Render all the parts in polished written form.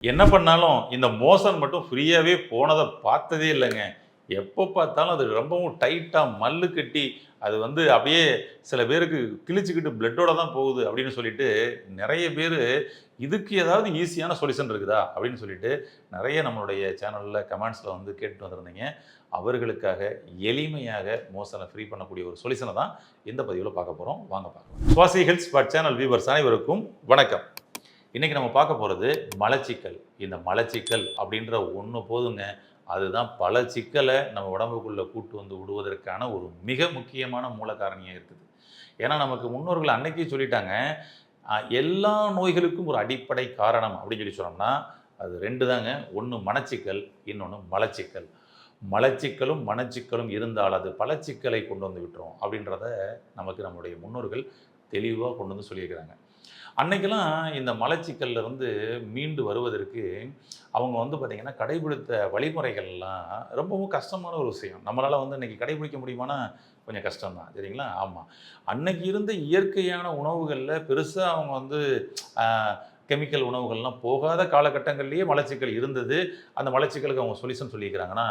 என்ன பண்ணாலும் இந்த மோஷன் மட்டும் ஃப்ரீயாவே போனத பார்த்ததே இல்லங்க. எப்ப பார்த்தாலும் அது ரொம்பவும் டைட்டா மல்லு கட்டி, அது அப்படியே சில பேருக்கு கிழிச்சுக்கிட்டு பிளட்டோட தான் போகுது அப்படின்னு சொல்லிட்டு, நெறைய பேரு இதுக்கு ஏதாவது ஈஸியான சொல்யூஷன் இருக்குதா? அப்படின்னு சொல்லிட்டு நெறைய நம்மளுடைய சேனல்ல கமெண்ட்ஸ்ல கேட்டுட்டு வந்திருந்தீங்க. அவர்களுக்காக எளிமையாக மோஷன ஃப்ரீ பண்ணக்கூடிய ஒரு சொல்யூஷன தான் இந்த பதிவுல பார்க்க போறோம். வாங்க பார்க்கலாம். சுவாசி ஹெல்த் ஸ்பாட் சேனல் வியூவர்ஸ் அனைவருக்கும் வணக்கம். இன்னைக்கு நம்ம பார்க்க போறது மலச்சிக்கல். இந்த மலச்சிக்கல் அப்படின்ற ஒண்ணு போதுங்க. அதுதான் பல சிக்கல நம்ம உடம்புக்குள்ள கூட்டு வந்து விடுவதற்கான ஒரு மிக முக்கியமான மூல காரணியா இருக்குது. ஏன்னா நமக்கு முன்னோர்கள் அன்னைக்கே சொல்லிட்டாங்க. எல்லா நோய்களுக்கும் ஒரு அடிப்படை காரணம் அப்படின்னு சொன்னோம்னா, அது 2 தாங்க. ஒண்ணு மனச்சிக்கல், இன்னொன்னு மலச்சிக்கல். மலச்சிக்கலும், மனச்சிக்கலும் இருந்தால் அது பல சிக்கலை கொண்டு வந்து விட்டுரும் அப்படின்றத நமக்கு நம்முடைய முன்னோர்கள் தெளிவா கொண்டு வந்து சொல்லியிருக்கிறாங்க. அன்னைக்கெல்லாம் இந்த மலச்சிக்கல்ல மீண்டு வருவதற்கு அவங்க பார்த்தீங்கன்னா, கடைபிடித்த வழிமுறைகள்லாம் ரொம்பவும் கஷ்டமான ஒரு விஷயம். நம்மளால இன்னைக்கு கடைபிடிக்க முடியுமானா, கொஞ்சம் கஷ்டம் தான். சரிங்களா? ஆமா. அன்னைக்கு இருந்த இயற்கையான உணவுகள்ல பெருசா அவங்க அ கெமிக்கல் உணவுகள்லாம் போகாத காலகட்டங்கள்லயே மலச்சிக்கல் இருந்தது. அந்த மலச்சிக்கலுக்கு அவங்க சொல்யூஷன் சொல்லியிருக்கிறாங்கன்னா,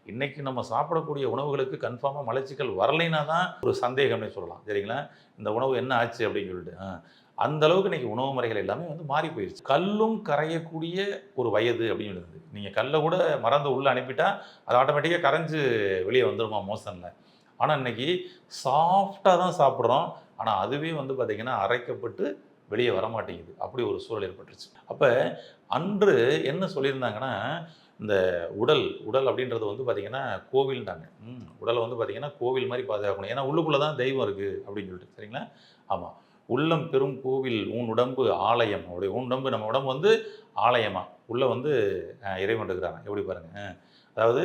இன்னைக்கு நம்ம சாப்பிடக்கூடிய உணவுகளுக்கு கன்ஃபார்மா மலச்சிக்கல் வரலைன்னா தான் ஒரு சந்தேகம்னே சொல்லலாம். சரிங்களா? இந்த உணவு என்ன ஆச்சு அப்படின்னு சொல்லிட்டு. அந்த அளவுக்கு இன்னைக்கு உணவு முறைகள் எல்லாமே மாறி போயிருச்சு. கல்லும் கரையக்கூடிய ஒரு வயது அப்படின்னு இருந்தது. நீங்க கல்ல கூட மறந்து உள்ள அனுப்பிட்டா, அது ஆட்டோமேட்டிக்கா கரைஞ்சு வெளிய வந்துருமா மோஷன்ல. ஆனா இன்னைக்கு சாஃப்ட்டா தான் சாப்பிடுறோம். ஆனா அதுவே பார்த்தீங்கன்னா, அரைக்கப்பட்டு வெளிய வரமாட்டேங்குது. அப்படி ஒரு சூழல் ஏற்பட்டுருச்சு. அப்ப அன்று என்ன சொல்லியிருந்தாங்கன்னா, இந்த உடல் உடல் அப்படின்றது பார்த்தீங்கன்னா, கோவில்ன்றாங்க. உடல பார்த்தீங்கன்னா, கோவில் மாரி பாதுகாக்கணும். ஏன்னா உள்ளுக்குள்ள தான் தெய்வம் இருக்கு அப்படின்னு சொல்லிட்டு. சரிங்களா? ஆமா. "உள்ளம் பெரும் கோவில் ஊன் உடம்பு ஆலயம்." அவருடைய ஊன் உடம்பு நம்ம உடம்பு ஆலயமா. உள்ள இறைவன் இருக்கிறாராம். எப்படி பாருங்க. அதாவது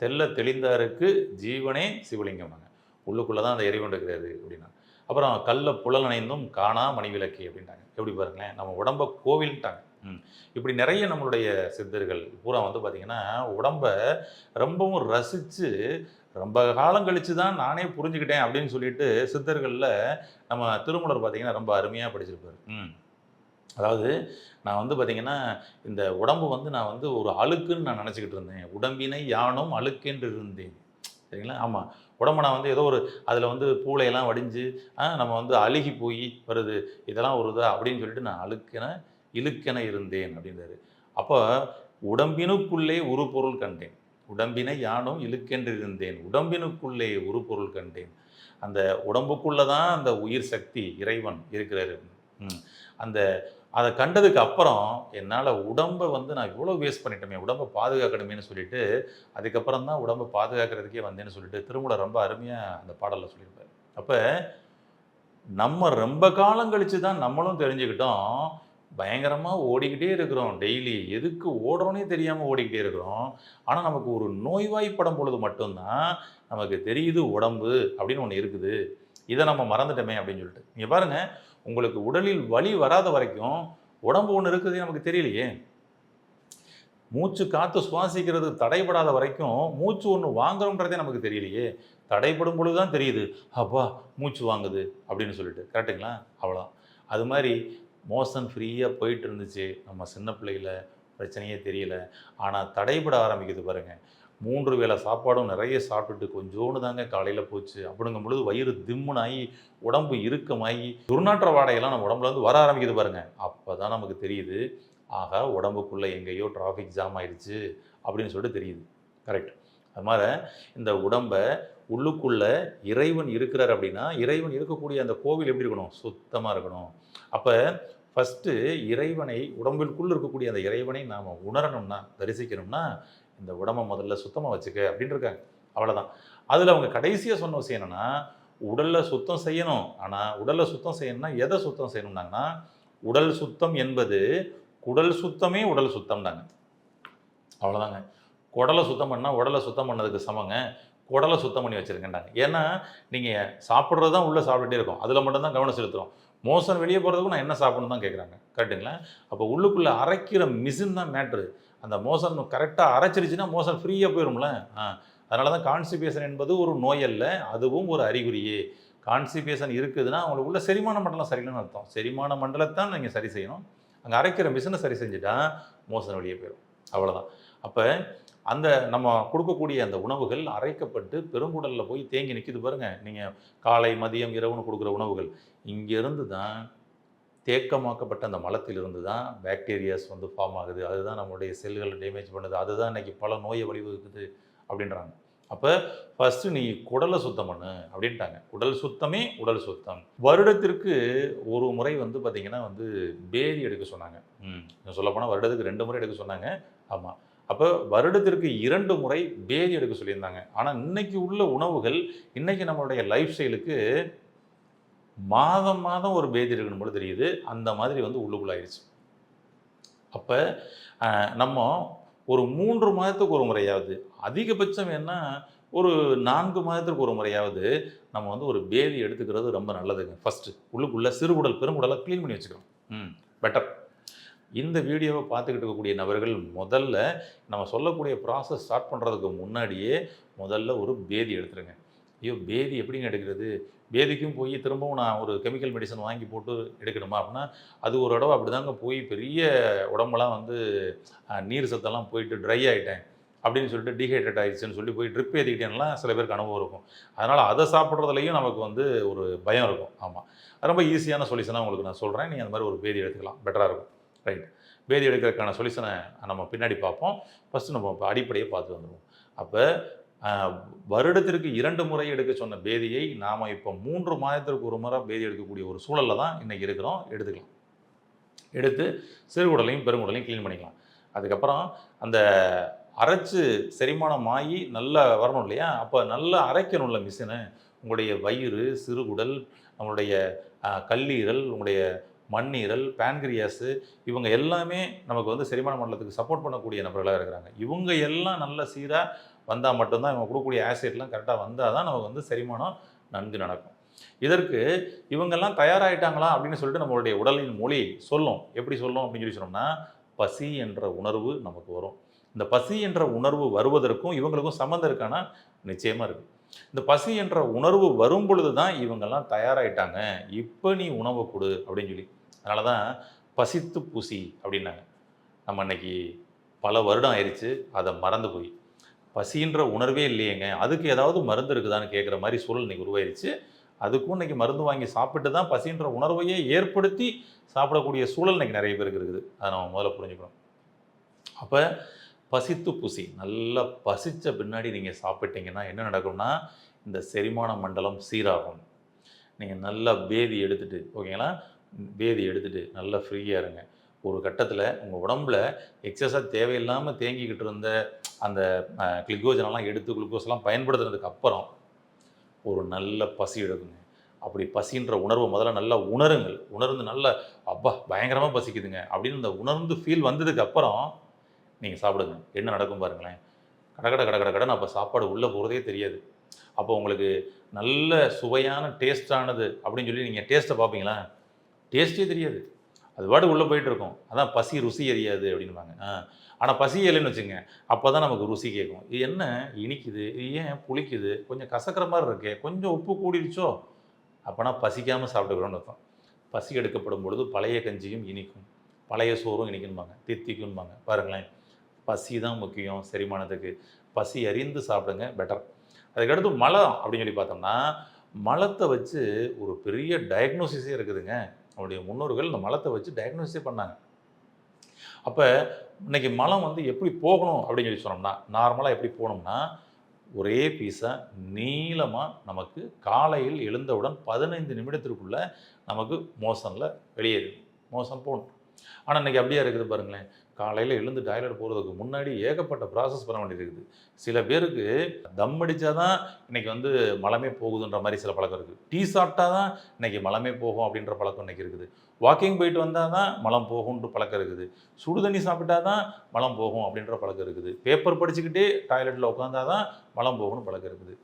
"தெள்ளத் தெளிந்தாருக்கு ஜீவனே சிவலிங்கம்னாங்க." உள்ளுக்குள்ள தான் அந்த இறைவன் இருக்கிறாரு அப்படின்னாங்க. அப்புறம் "கள்ள புலன் அணைந்தும் காணா மணிவிளக்கே" அப்படின்ட்டாங்க. எப்படி பாருங்களேன். நம்ம உடம்ப கோவில்ன்ட்டாங்க. இப்படி நெறைய நம்மளுடைய சித்தர்கள் பூரா பார்த்தீங்கன்னா, உடம்ப ரொம்பவும் ரசிச்சு, ரொம்ப காலம் கழிச்சு தான் நானே புரிஞ்சுக்கிட்டேன் அப்படின்னு சொல்லிட்டு சித்தர்கள்ல நம்ம திருமூலர் பார்த்தீங்கன்னா, ரொம்ப அருமையா படிச்சிருப்பாரு. அதாவது நான் பார்த்தீங்கன்னா, இந்த உடம்பு நான் ஒரு அழுக்குன்னு நான் நெனச்சுக்கிட்டு இருந்தேன். "உடம்பினை யானும் அழுக்கென்று இருந்தேன்." சரிங்களா? ஆமா. உடம்ப நான் ஏதோ ஒரு அதில பூளையெல்லாம் வடிஞ்சு, நம்ம அழுகி போயி வருது. இதெல்லாம் ஒரு இதா அப்படின்னு சொல்லிட்டு நான் அழுக்கென, இழுக்கென இருந்தேன் அப்படின்றாரு. அப்ப "உடம்பினுக்குள்ளே ஒரு பொருள் கண்டேன். உடம்பினை யானும் இழுக்கென்று இருந்தேன். உடம்பினுக்குள்ளே ஒரு பொருள் கண்டேன்." அந்த உடம்புக்குள்ள தான் அந்த உயிர் சக்தி, இறைவன் இருக்கிறாரு. ம். அந்த அத கண்டதுக்கு அப்புறம், என்னால உடம்ப நான் இவ்வளோ வேஸ்ட் பண்ணிட்டோமே! உடம்ப பாதுகாக்கணுமேன்னு சொல்லிட்டு, அதுக்கப்புறம் தான் உடம்ப பாதுகாக்கிறதுக்கே வந்தேன்னு சொல்லிட்டு, திருமூலர் ரொம்ப அருமையா அந்த பாடல்ல சொல்லியிருப்பாரு. அப்ப நம்ம ரொம்ப காலம் கழிச்சு தான் நம்மளும் தெரிஞ்சுக்கிட்டோம். பயங்கரமா ஓடிக்கிட்டே இருக்கிறோம் டெய்லி. எதுக்கு ஓடுறோன்னே தெரியாம ஓடிக்கிட்டே இருக்கிறோம். ஆனா, நமக்கு ஒரு நோய்வாய்ப்படும் பொழுது மட்டும் தான், நமக்கு தெரியுது உடம்பு அப்படின்னு ஒண்ணு இருக்குது. இத நம்ம மறந்துட்டோமே அப்படின்னு சொல்லிட்டு. நீங்க பாருங்க, உங்களுக்கு உடலில் வலி வராத வரைக்கும், உடம்பு ஒண்ணு இருக்குதே நமக்கு தெரியலையே! மூச்சு காத்து சுவாசிக்கிறது தடைபடாத வரைக்கும், மூச்சு ஒண்ணு வாங்குறோம்ன்றதே நமக்கு தெரியலையே! தடைப்படும் பொழுது தான் தெரியுது. "அப்பா! மூச்சு வாங்குது" அப்படின்னு சொல்லிட்டு. கரெக்ட்டுங்களா? அவ்வளோதான். அது மாரி மோஷன் ஃப்ரீயா போயிட்டு இருந்துச்சு. நம்ம சின்ன பிள்ளையில பிரச்சனையே தெரியல. ஆனா தடைபட ஆரம்பிக்குது பாருங்க. 3 வேள சாப்பாடும் நெறைய சாப்பிட்டுட்டு கொஞ்சோண்டு தாங்க காலையில போச்சு. அப்படிங்கும் பொழுது வயிறு திம்முன்னு ஆயி, உடம்பு இறுக்கமாயி, துர்நாற்ற வாடையெல்லாம் நம்ம உடம்புல வர ஆரம்பிக்குது பாருங்க. அப்பதான் நமக்கு தெரியுது. ஆகா! உடம்புக்குள்ள எங்கேயோ டிராஃபிக் ஜாம் ஆயிருச்சு அப்படின்னு சொல்லிட்டு தெரியுது. கரெக்ட். அது மார இந்த உடம்ப உள்ளுக்குள்ள இறைவன் இருக்கிறார் அப்படின்னா, இறைவன் இருக்கக்கூடிய அந்த கோவில் எப்படி இருக்கணும்? சுத்தமா இருக்கணும். அப்ப ஃபர்ஸ்ட்டு இறைவனை உடம்பிற்குள் இருக்கக்கூடிய அந்த இறைவனை நாம உணரணும்னா, தரிசிக்கணும்னா, இந்த உடம்ப முதல்ல சுத்தமா வச்சுக்க அப்படின்னு இருக்காங்க. அவ்வளதான். அதுல அவங்க கடைசியா சொன்ன விஷயம் என்னன்னா, உடல்ல சுத்தம் செய்யணும். ஆனா, உடல்ல சுத்தம் செய்யணும்னா எத சுத்தம் செய்யணும்னாங்கன்னா, உடல் சுத்தம் என்பது குடல் சுத்தமே உடல் சுத்தம்னாங்க. அவ்வளோதாங்க. குடல சுத்தம் பண்ணா, உடல சுத்தம் பண்ணதுக்கு சமங்க. குடல சுத்தம் பண்ணி வச்சிருங்கன்றாங்க. ஏன்னா, நீங்க சாப்பிடுறது தான் உள்ள சாப்பிட்டுட்டே இருக்கோம். அதில மட்டும் தான் கவனம் செலுத்துறோம். மோஷன் வெளிய போறதுக்கும் நான் என்ன சாப்பிடணும்னு தான் கேட்குறாங்க. கரெக்ட்டுங்களா? அப்போ உள்ளுக்குள்ள அரைக்கிற மிஷின் தான் மேட்ரு. அந்த மோஷன் கரெக்ட்டா அரைச்சிருச்சுன்னா, மோஷன் ஃப்ரீயா போயிரும்ல. ஆ. அதனால தான் கான்ஸ்டிபேஷன் என்பது ஒரு நோய் அல்ல. அதுவும் ஒரு அறிகுறியே. கான்ஸ்டிபேஷன் இருக்குதுன்னா, உங்களுக்கு உள்ள செரிமான மண்டலம் சரியில்லன்னு அர்த்தம். செரிமான மண்டலத்த நீங்க சரி செய்யணும். அங்கே அரைக்கிற மிஷினை சரி செஞ்சுட்டா மோசன் வெளியே போயிடும். அவ்வளோதான். அப்போ அந்த நம்ம கொடுக்கக்கூடிய அந்த உணவுகள் அரைக்கப்பட்டு பெருங்குடலில் போய் தேங்கி நிற்கிது பாருங்கள். நீங்கள் காலை மதியம் இரவுன்னு கொடுக்குற உணவுகள் இங்கேருந்து தான் தேக்கமாக்கப்பட்ட அந்த மலத்திலிருந்து தான் பாக்டீரியாஸ் வந்து ஃபார்ம் ஆகுது. அதுதான் நம்மளுடைய செல்களை டேமேஜ் பண்ணுது. அதுதான் இன்றைக்கி பல நோயை வழிவகுக்குது அப்படின்றாங்க. அப்போ ஃபஸ்ட்டு நீ குடலை சுத்தம் பண்ணு அப்படின்ட்டாங்க. குடல் சுத்தமே உடல் சுத்தம். வருடத்திற்கு ஒரு முறை வந்து பார்த்திங்கன்னா வந்து பேதி எடுக்க சொன்னாங்க. சொல்லப்போனால் வருடத்துக்கு 2 முறை எடுக்க சொன்னாங்க. ஆமாம். அப்போ வருடத்திற்கு 2 முறை பேதி எடுக்க சொல்லியிருந்தாங்க. ஆனால் இன்னைக்கு உள்ள உணவுகள், இன்றைக்கி நம்மளுடைய லைஃப் ஸ்டைலுக்கு மாதம் மாதம் ஒரு பேதி எடுக்கணும் போல தெரியுது. அந்த மாதிரி வந்து உள்ளுக்குள்ளாயிருச்சு. அப்போ நம்ம ஒரு 3 மாதத்துக்கு ஒரு முறையாவது, அதிகபட்சம் என்ன ஒரு 4 மாதத்துக்கு ஒரு முறையாவது நம்ம வந்து ஒரு பேதி எடுத்துக்கிறது ரொம்ப நல்லதுங்க. ஃபஸ்ட்டு உள்ளுக்குள்ளே சிறுகுடல் பெருங்குடலை க்ளீன் பண்ணி வச்சுக்கணும். பெட்டர். இந்த வீடியோவை பார்த்துக்கிட்டு இருக்கக்கூடிய நபர்கள் முதல்ல நம்ம சொல்லக்கூடிய ப்ராசஸ் ஸ்டார்ட் பண்ணுறதுக்கு முன்னாடியே முதல்ல ஒரு பேதி எடுத்துருங்க. ஐயோ பேதி எப்படிங்க எடுக்கிறது? பேதிக்கும் போய் திரும்பவும் நான் ஒரு கெமிக்கல் மெடிசன் வாங்கி போட்டு எடுக்கணுமா அப்படின்னா, அது ஒரு தடவை அப்படி தாங்க போய் பெரிய உடம்பெல்லாம் வந்து நீர் சத்தெல்லாம் போயிட்டு ட்ரை ஆகிட்டேன் அப்படின்னு சொல்லிட்டு டீஹைட்ரேட் ஆகிடுச்சுன்னு சொல்லி போய் ட்ரிப் ஏற்றிக்கிட்டேன்லாம் சில பேருக்கு அனுபவம் இருக்கும். அதனால் அதை சாப்பிட்றதுலையும் நமக்கு வந்து ஒரு பயம் இருக்கும். ஆமாம், ரொம்ப ஈஸியான சொல்யூஷனாக உங்களுக்கு நான் சொல்கிறேன். நீங்கள் அந்த மாதிரி ஒரு பேதி எடுத்துக்கலாம், பெட்டராக இருக்கும். ரைட். பேதி எடுக்கிறதுக்கான சொல்யூஷனை நம்ம பின்னாடி பார்ப்போம். ஃபஸ்ட்டு நம்ம இப்போ அடிப்படையை பார்த்து வந்துடுவோம். அப்போ வருடத்திற்கு 2 முறை எடுக்க சொன்ன பேதியை நாம் இப்போ 3 மாதத்திற்கு ஒரு முறை பேதி எடுக்கக்கூடிய ஒரு சூழலில் தான் இன்றைக்கி இருக்கிறோம். எடுத்துக்கலாம். எடுத்து சிறுகுடலையும் பெருங்குடலையும் க்ளீன் பண்ணிக்கலாம். அதுக்கப்புறம் அந்த அரைச்சி செரிமானம் ஆகி நல்லா வரணும் இல்லையா? அப்போ நல்லா அரைக்கணும்ல மிஷினை. உங்களுடைய வயிறு, சிறுகுடல், நம்மளுடைய கல்லீரல், உங்களுடைய மண்ணீரல், பேன்கிரியாஸு, இவங்க எல்லாமே நமக்கு வந்து செரிமான மண்டலத்துக்கு சப்போர்ட் பண்ணக்கூடிய நபர்களாக இருக்கிறாங்க. இவங்க எல்லாம் நல்ல சீராக வந்தால் மட்டும்தான், இவங்க கொடுக்கக்கூடிய ஆசிட்லாம் கரெக்டாக வந்தால் தான் நமக்கு வந்து செரிமானம் நன்கு நடக்கும். இதற்கு இவங்கெல்லாம் தயாராகிட்டாங்களா அப்படின்னு சொல்லிட்டு நம்மளுடைய உடலின் மொழி சொல்லும். எப்படி சொல்லும் அப்படின்னு சொல்லி சொன்னோம்னா, பசி என்ற உணர்வு நமக்கு வரும். இந்த பசி என்ற உணர்வு வருவதற்கும் இவங்களுக்கும் சம்மந்தம் இருக்கானா? நிச்சயமாக இருக்குது. இந்த பசி என்ற உணர்வு வரும் பொழுது தான் இவங்கெல்லாம் தயாராகிட்டாங்க, இப்போ நீ உணவை கொடு அப்படின்னு சொல்லி. அதனால தான் பசித்து பூசி அப்படின்னாங்க. நம்ம அன்னைக்கு பல வருடம் ஆயிடுச்சு அதை மறந்து போய். பசின்ற உணர்வே இல்லையேங்க, அதுக்கு ஏதாவது மருந்து இருக்குதான்னு கேட்குற மாதிரி சூழல் இன்றைக்கி உருவாயிருச்சு. அதுக்கும் இன்றைக்கி மருந்து வாங்கி சாப்பிட்டு தான் பசின்ற உணர்வையே ஏற்படுத்தி சாப்பிடக்கூடிய சூழல் இன்றைக்கி நிறைய பேருக்கு இருக்குது. அதை நம்ம முதல்ல புரிஞ்சுக்கணும். அப்போ பசித்து பூசி, நல்லா பசித்த பின்னாடி நீங்கள் சாப்பிட்டீங்கன்னா என்ன நடக்கும்னா, இந்த செரிமான மண்டலம் சீராகும். நீங்கள் நல்லா பேதி எடுத்துகிட்டு, ஓகேங்களா, பேதி எடுத்துகிட்டு நல்லா ஃப்ரீயாக இருங்க. ஒரு கட்டத்தில் உங்கள் உடம்புல எக்ஸஸாக தேவையில்லாமல் தேங்கிக்கிட்டு இருந்த அந்த கிளிகோஜனெல்லாம் எடுத்து குளுக்கோஸ்லாம் பயன்படுத்துனதுக்கு அப்புறம் ஒரு நல்ல பசி எடுக்குங்க. அப்படி பசின்ற உணர்வை முதல்ல நல்லா உணருங்கள். உணர்ந்து நல்லா அப்பா பயங்கரமாக பசிக்குதுங்க அப்படின்னு இந்த உணர்ந்து ஃபீல் வந்ததுக்கு அப்புறம் நீங்கள் சாப்பிடுங்க. என்ன நடக்கும் பாருங்களேன். கடன்னு அப்போ சாப்பாடு உள்ளே போகிறதே தெரியாது. அப்போ உங்களுக்கு நல்ல சுவையான டேஸ்டானது அப்படின்னு சொல்லி நீங்கள் டேஸ்ட்டை பார்ப்பீங்களா? டேஸ்ட்டே தெரியாது. அது பாட்டு உள்ளே போயிட்டுருக்கும். அதான் பசி ருசி அறியாது அப்படின்பாங்க. ஆனால் பசி இல்லைன்னு வச்சுங்க, அப்போ தான் நமக்கு ருசி கேட்கும். இது என்ன இனிக்குது, இது ஏன் புளிக்குது, கொஞ்சம் கசக்கிற மாதிரி இருக்கே, கொஞ்சம் உப்பு கூடிருச்சோ, அப்போனா பசிக்காமல் சாப்பிட்டுக்கிறோன்னு அர்த்தம். பசி எடுக்கப்படும் பொழுது பழைய கஞ்சியும் இனிக்கும், பழைய சோறும் இனிக்கும்பாங்க, தித்திக்கும்பாங்க. பாருங்களேன், பசி தான் முக்கியம் செரிமானத்துக்கு. பசி அறிந்து சாப்பிடுங்க, பெட்டர். அதுக்கடுத்து மலம் அப்படின்னு சொல்லி பார்த்தோம்னா, மலத்தை வச்சு ஒரு பெரிய டயக்னோசிஸே இருக்குதுங்க. அவருடைய முன்னோர்கள் இந்த மலத்தை வச்சு டயக்னோசிஸே பண்ணாங்க. அப்போ இன்றைக்கி மலம் வந்து எப்படி போகணும் அப்படின்னு சொல்லி சொன்னோம்னா, நார்மலாக எப்படி போகணும்னா, ஒரே பீஸாக நீளமாக நமக்கு காலையில் எழுந்தவுடன் 15 நிமிடத்திற்குள்ளே நமக்கு மோஷனில் வெளியேறும். மோஷன் போகணும். ஆனால் இன்றைக்கி அப்படியே இருக்குது பாருங்களேன். காலையில் எழுந்து டாய்லெட் போகிறதுக்கு முன்னாடி ஏகப்பட்ட ப்ராசஸ் பண்ண வேண்டியிருக்குது. சில பேருக்கு தம் அடித்தா தான் இன்றைக்கி வந்து மலமே போகுதுன்ற மாதிரி சில பழக்கம் இருக்குது. டீ சாப்பிட்டா தான் இன்றைக்கி மலமே போகும் அப்படின்ற பழக்கம் இன்றைக்கி இருக்குது. வாக்கிங் போயிட்டு வந்தால் தான் மலம் போகும்ன்ற பழக்கம் இருக்குது. சுடு தண்ணி சாப்பிட்டா தான் மலம் போகும் அப்படின்ற பழக்கம் இருக்குது. பேப்பர் படிச்சுக்கிட்டே டாய்லெட்டில் உட்காந்தா தான் மலம் போகும்னு பழக்கம் இருக்குது.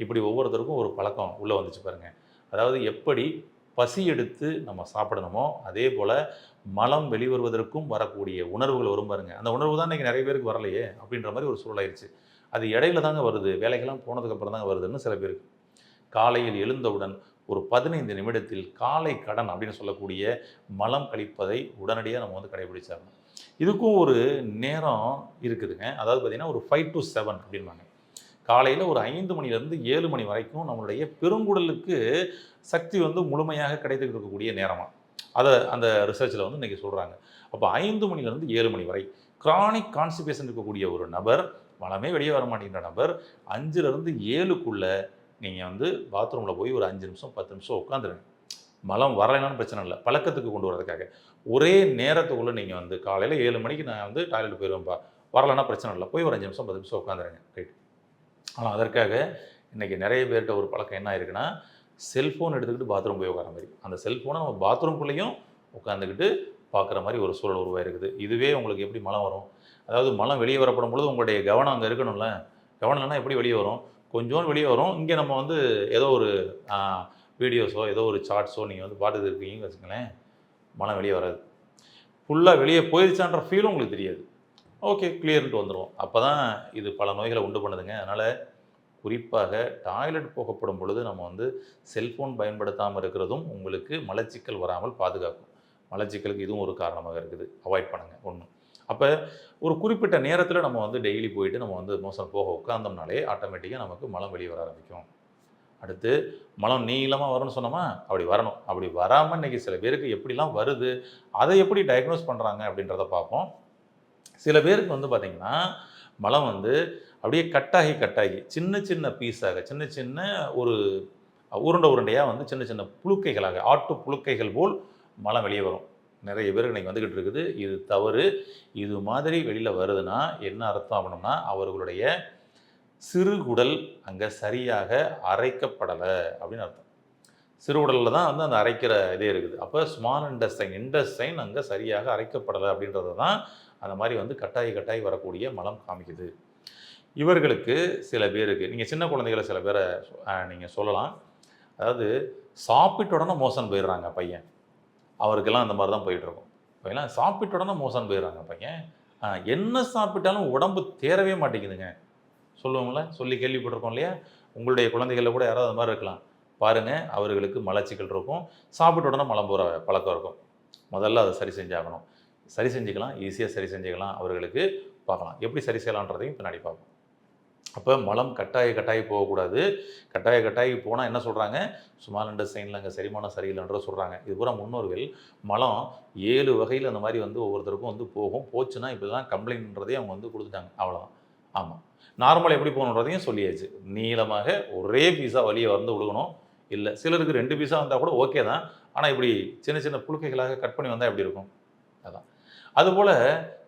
இப்படி ஒவ்வொருத்தருக்கும் ஒரு பழக்கம் உள்ளே வந்துச்சு பாருங்கள். அதாவது எப்படி பசி எடுத்து நம்ம சாப்பிடணுமோ அதே போல் மலம் வெளிவருவதற்கும் வரக்கூடிய உணர்வுகள் வரும் பாருங்க. அந்த உணர்வு தான் இன்றைக்கி நிறைய பேருக்கு வரலையே அப்படின்ற மாதிரி ஒரு சூழலாயிருச்சு. அது இடையில தாங்க வருது, வேலைக்கெல்லாம் போனதுக்கப்புறம் தாங்க வருதுன்னு சில பேருக்கு. காலையில் எழுந்தவுடன் ஒரு 15 நிமிடத்தில் காலை கடன் அப்படின்னு சொல்லக்கூடிய மலம் கழிப்பதை உடனடியாக நம்ம வந்து கடைபிடிச்சாகணும். இதுக்கும் ஒரு நேரம் இருக்குதுங்க. அதாவது பார்த்தீங்கன்னா ஒரு 5 to 7 அப்படின்பாங்க. காலையில் ஒரு 5 மணிலேருந்து 7 மணி வரைக்கும் நம்மளுடைய பெருங்குடலுக்கு சக்தி வந்து முழுமையாக கிடைத்துக்கிட்டு இருக்கக்கூடிய நேரமாக அதை அந்த ரிசர்ச்சில் வந்து இன்றைக்கி சொல்கிறாங்க. அப்போ 5 மணிலேருந்து 7 மணி வரை கிரானிக் கான்ஸ்டிபேஷன் இருக்கக்கூடிய ஒரு நபர், மலமே வெளியே வர மாட்டேங்கிற நபர் 5லேருந்து 7க்குள்ளே நீங்கள் வந்து பாத்ரூமில் போய் ஒரு 5 நிமிஷம் 10 நிமிஷம் உட்காந்துருங்க. மலம் வரலைனாலும் பிரச்சனை இல்லை, பழக்கத்துக்கு கொண்டு வரதுக்காக ஒரே நேரத்துக்குள்ளே நீங்கள் வந்து காலையில் 7 மணிக்கு நான் வந்து டாய்லெட் போயிடுவேன்ப்பா, வரலைன்னா பிரச்சனை இல்லை, போய் ஒரு 5 நிமிஷம் 10 நிமிஷம் உட்காந்துருங்க, ரைட். ஆனால் அதற்காக இன்றைக்கி நிறைய பேர்கிட்ட ஒரு பழக்கம் என்ன ஆயிருக்குன்னா, செல்ஃபோன் எடுத்துக்கிட்டு பாத்ரூம் போய் உட்கார மாதிரி, அந்த செல்ஃபோனை நம்ம பாத்ரூம்குள்ளேயும் உட்காந்துக்கிட்டு பார்க்குற மாதிரி ஒரு சூழல் உருவாயிருக்குது. இதுவே உங்களுக்கு எப்படி மலம் வரும்? அதாவது மலம் வெளியே வரப்படும் பொழுது உங்களுடைய கவனம் அங்கே இருக்கணும்ல. கவனம் இல்லைன்னா எப்படி வெளியே வரும்? கொஞ்சோண்டு வெளியே வரும். இங்கே நம்ம வந்து ஏதோ ஒரு வீடியோஸோ ஏதோ ஒரு சார்ட்ஸோ நீங்கள் வந்து பார்த்துட்டு இருக்கீங்கன்னு வச்சுக்கங்களேன், மலம் வெளியே வராது. ஃபுல்லாக வெளியே போயிடுச்சான்ற ஃபீலும் உங்களுக்கு தெரியாது. ஓகே, கிளியர்ன்ட்டு வந்துடும். அப்போ தான் இது பல நோய்களை உண்டு பண்ணுதுங்க. அதனால் குறிப்பாக டாய்லெட் போகப்படும் பொழுது நம்ம வந்து செல்ஃபோன் பயன்படுத்தாமல் இருக்கிறதும் உங்களுக்கு மலச்சிக்கல் வராமல் பாதுகாக்கும். மலச்சிக்கலுக்கு இதுவும் ஒரு காரணமாக இருக்குது. அவாய்ட் பண்ணுங்கள் ஒன்று. அப்போ ஒரு குறிப்பிட்ட நேரத்தில் நம்ம வந்து டெய்லி போயிட்டு நம்ம வந்து மோசம் போக உட்காந்தோம்னாலே ஆட்டோமேட்டிக்காக நமக்கு மலம் வெளியே வர ஆரம்பிக்கும். அடுத்து மலம் நீளமாக வரும்னு சொன்னோமா, அப்படி வரணும். அப்படி வராமல் இன்றைக்கி சில பேருக்கு எப்படிலாம் வருது, அதை எப்படி டயக்னோஸ் பண்ணுறாங்க அப்படின்றத பார்ப்போம். சில பேருக்கு வந்து பார்த்திங்கன்னா மலம் வந்து அப்படியே கட்டாகி சின்ன சின்ன பீஸாக சின்ன சின்ன ஒரு உருண்டையாக வந்து சின்ன சின்ன புழுக்கைகளாக ஆட்டு புழுக்கைகள் போல் மலம் வெளியே வரும். நிறைய பேருக்கு இன்றைக்கி வந்துக்கிட்டு இருக்குது. இது தவறு. இது மாதிரி வெளியில் வருதுன்னா என்ன அர்த்தம் அப்படின்னா, அவர்களுடைய சிறுகுடல் அங்கே சரியாக அரைக்கப்படலை அப்படின்னு அர்த்தம். சிறுகுடலில் தான் வந்து அந்த அரைக்கிற இதே இருக்குது. அப்போ ஸ்மால் இன்டெஸ்டைன் அங்கே சரியாக அரைக்கப்படலை அப்படின்றது தான் அந்த மாதிரி வந்து கட்டாயி வரக்கூடிய மலம் காமிக்குது. இவர்களுக்கு சில பேருக்கு நீங்கள் சின்ன குழந்தைகளை சில பேரை நீங்கள் சொல்லலாம். அதாவது சாப்பிட்ட உடனே மோசன் போயிடுறாங்க பையன், அவருக்கெல்லாம் அந்த மாதிரி தான் போயிட்டுருக்கும். இப்போலாம் சாப்பிட்ட உடனே மோசன் போயிடுறாங்க பையன், என்ன சாப்பிட்டாலும் உடம்பு தேரவே மாட்டேங்குதுங்க சொல்லுவோங்களே, சொல்லி கேள்விப்பட்டிருக்கோம் இல்லையா? உங்களுடைய குழந்தைகளில் கூட யாராவது அது மாதிரி இருக்கலாம். பாருங்கள், அவர்களுக்கு மலச்சிக்கல் இருக்கும், சாப்பிட்ட உடனே மலம் போகிற பழக்கம் இருக்கும். முதல்ல அதை சரி செஞ்சாகணும். சரி செஞ்சுக்கலாம், ஈஸியாக சரி செஞ்சுக்கலாம். அவர்களுக்கு பார்க்கலாம் எப்படி சரி செய்யலான்றதையும் பின்னாடி பார்ப்போம். அப்போ மலம் கட்டாயி போகக்கூடாது. கட்டாயி போனால் என்ன சொல்கிறாங்க, ஸ்மால் இன்டெஸ்டைனில் அங்கே செரிமானம் சரியில்லைன்ற சொல்கிறாங்க. இது பூரா முன்னோர்கள் மலம் 7 வகையில் அந்த மாதிரி வந்து ஒவ்வொருத்தருக்கும் வந்து போகும். போச்சுன்னா இப்படி தான் கம்ப்ளைண்ட்ன்றதையும் அவங்க வந்து கொடுத்துட்டாங்க. அவ்வளோதான். ஆமாம், நார்மலாக எப்படி போகணுன்றதையும் சொல்லியாச்சு. நீளமாக ஒரே பீஸாக வழியை வந்து விழுகணும். இல்லை சிலருக்கு 2 பீஸாக வந்தால் கூட ஓகே தான். ஆனால் இப்படி சின்ன சின்ன புழுக்கைகளாக கட் பண்ணி வந்தால் எப்படி இருக்கும்? அதான். அதுபோல்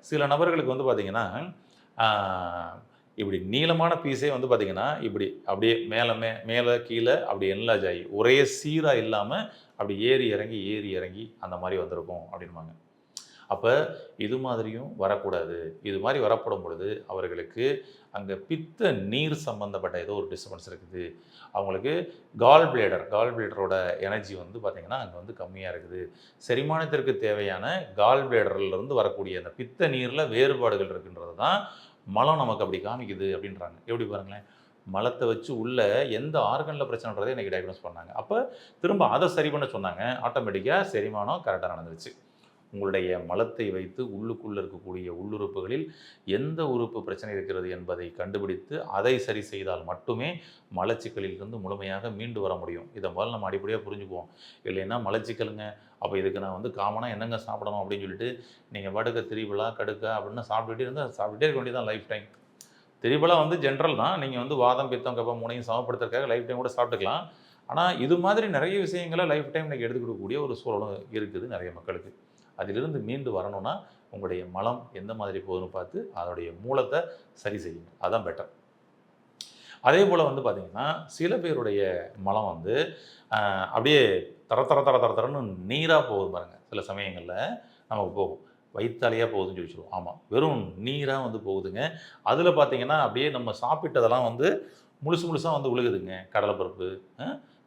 சில நபர்களுக்கு வந்து பார்த்திங்கன்னா இப்படி நீளமான பீஸே வந்து பார்த்திங்கன்னா இப்படி அப்படியே மேலே கீழே அப்படி என்லார்ஜ் ஆகி ஒரே சீராக இல்லாமல் அப்படி ஏறி இறங்கி அந்த மாதிரி வந்திருக்கும் அப்படின்பாங்க. அப்போ இது மாதிரியும் வரக்கூடாது. இது மாதிரி வரப்படும் பொழுது அவர்களுக்கு அங்கே பித்த நீர் சம்மந்தப்பட்ட ஏதோ ஒரு டிஸ்டர்பன்ஸ் இருக்குது. அவங்களுக்கு கால் பிளேடரோட எனர்ஜி வந்து பார்த்திங்கன்னா அங்கே வந்து கம்மியாக இருக்குது. செரிமானத்திற்கு தேவையான கால் பிளேடர்லேருந்து வரக்கூடிய அந்த பித்த நீரில் வேறுபாடுகள் இருக்குன்றது தான் மலம் நமக்கு அப்படி காமிக்குது அப்படின்றாங்க. எப்படி பாருங்களேன், மலத்தை வச்சு உள்ள எந்த ஆர்கனில் பிரச்சனைன்றதை எனக்கு டயக்னோஸ் பண்ணாங்க. அப்போ திரும்ப அதை சரி பண்ண சொன்னாங்க. ஆட்டோமேட்டிக்காக செரிமானம் கரெக்டாக நடந்துருச்சு. உங்களுடைய மலத்தை வைத்து உள்ளுக்குள்ளே இருக்கக்கூடிய உள்ளுறுப்புகளில் எந்த உறுப்பு பிரச்சனை இருக்கிறது என்பதை கண்டுபிடித்து அதை சரி செய்தால் மட்டுமே மலச்சிக்கலிலிருந்து முழுமையாக மீண்டு வர முடியும். இதை முதல்ல நம்ம அடிப்படையாக புரிஞ்சுக்குவோம். இல்லைன்னா மலச்சிக்கலுங்க, அப்போ இதுக்கு நான் வந்து காமனாக என்னங்க சாப்பிடணும் அப்படின்னு சொல்லிட்டு நீங்கள் வடுக்க திரிபலா கடுக்க அப்படின்னு சாப்பிட்டுட்டே இருக்க வேண்டியதான் லைஃப் டைம். திரிபலா வந்து ஜென்ரல் தான். நீங்கள் வந்து வாதம் பித்தம் கப்பம் மூணையும் சமப்படுத்துறதுக்காக லைஃப் டைம் கூட சாப்பிட்டுக்கலாம். ஆனால் இது மாதிரி நிறைய விஷயங்களை லைஃப் டைம் நீங்கள் எடுத்துக்கிடக்கூடிய ஒரு சூழலும் இருக்குது நிறைய மக்களுக்கு. அதிலிருந்து மீண்டு வரணும்னா உங்களுடைய மலம் எந்த மாதிரி போகுதுன்னு பார்த்து அதோடைய மூலத்தை சரி செய்யுங்க. அதுதான் பெட்டர். அதே போல் வந்து பார்த்திங்கன்னா சில பேருடைய மலம் வந்து அப்படியே தரன்னு நீராக போகுது பாருங்கள். சில சமயங்களில் நமக்கு போகும், வயிற்றாலையாக போகுதுன்னு சொல்லி சொல்லுவோம். ஆமாம், வெறும் நீராக வந்து போகுதுங்க. அதில் பார்த்திங்கன்னா அப்படியே நம்ம சாப்பிட்டதெல்லாம் வந்து முழுசாக வந்து விழுகுதுங்க. கடலைப்பருப்பு,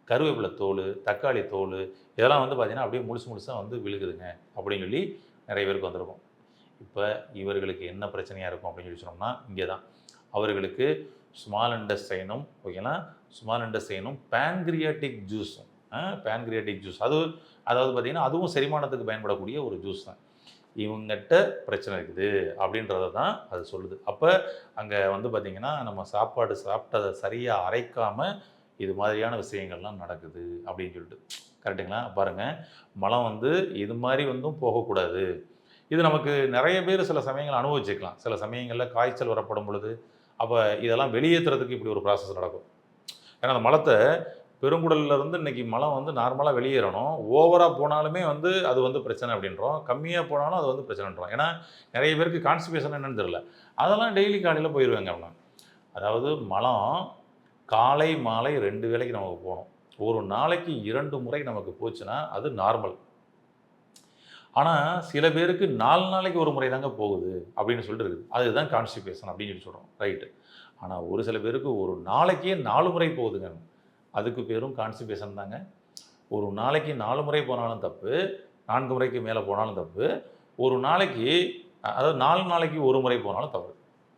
கருவேப்பிலை தோல், தக்காளி தோல், இதெல்லாம் வந்து பார்த்திங்கன்னா அப்படியே முழுசாக வந்து விழுகுதுங்க அப்படின்னு சொல்லி நிறைய பேருக்கு வந்திருக்கும். இப்போ இவர்களுக்கு என்ன பிரச்சனையாக இருக்கும் அப்படின்னு சொல்லி சொன்னோம்னா, இங்கே தான் அவர்களுக்கு ஸ்மால் இன்டெஸ்டைனும் ஓகேங்களா, ஸ்மால் இன்டெஸ்டைனும் பேன்க்ரியாட்டிக் ஜூஸும் பேன்கிரியாட்டிக் ஜூஸ் அதாவது பார்த்தீங்கன்னா அதுவும் செரிமானத்துக்கு பயன்படக்கூடிய ஒரு ஜூஸ் தான். இவங்ககிட்ட பிரச்சனை இருக்குது அப்படின்றத தான் அது சொல்லுது. அப்போ அங்கே வந்து பார்த்திங்கன்னா நம்ம சாப்பாடு சாப்பிட்டதை சரியாக அரைக்காமல் இது மாதிரியான விஷயங்கள்லாம் நடக்குது அப்படின்னு சொல்லிட்டு. கரெக்டுங்களா? பாருங்கள், மலம் வந்து இது மாதிரி வந்தும் போகக்கூடாது. இது நமக்கு நிறைய பேர் சில சமயங்கள் அனுபவிச்சுக்கலாம். சில சமயங்களில் காய்ச்சல் வரப்படும் பொழுது அப்போ இதெல்லாம் வெளியேற்றுறதுக்கு இப்படி ஒரு ப்ராசஸ் நடக்கும். ஏன்னா அந்த மலத்தை பெருங்குடல்ல இருந்து இன்னைக்கு மலம் வந்து நார்மலாக வெளியேறணும். ஓவராக போனாலுமே வந்து அது வந்து பிரச்சனை அப்படின்றோம். கம்மியாக போனாலும் அது வந்து பிரச்சனைன்றோம். ஏன்னா நிறைய பேருக்கு கான்ஸ்டிபேஷன் என்னன்னு தெரியல. அதெல்லாம் டெய்லி காலையில் போயிடுவேங்க அவங்க. அதாவது மலம் காலை மாலை 2 வேளைக்கு நமக்கு போகணும். ஒரு நாளைக்கு 2 முறை நமக்கு போச்சுன்னா அது நார்மல். ஆனால் சில பேருக்கு 4 நாளைக்கு ஒரு முறை தாங்க போகுது அப்படின்னு சொல்லிட்டு இருக்குது. அதுதான் கான்ஸ்டிபேஷன் அப்படின்னு சொல்லி சொல்கிறோம். ரைட்டு. ஆனால் ஒரு சில பேருக்கு ஒரு நாளைக்கே 4 முறை போகுதுங்க. அதுக்கு பேரும் கான்ஸ்டிபேஷன் தாங்க. ஒரு நாளைக்கு 4 முறை போனாலும் தப்பு, 4 முறைக்கு மேலே போனாலும் தப்பு, ஒரு நாளைக்கு அதாவது 4 நாளைக்கு ஒரு முறை போனாலும் தப்பு.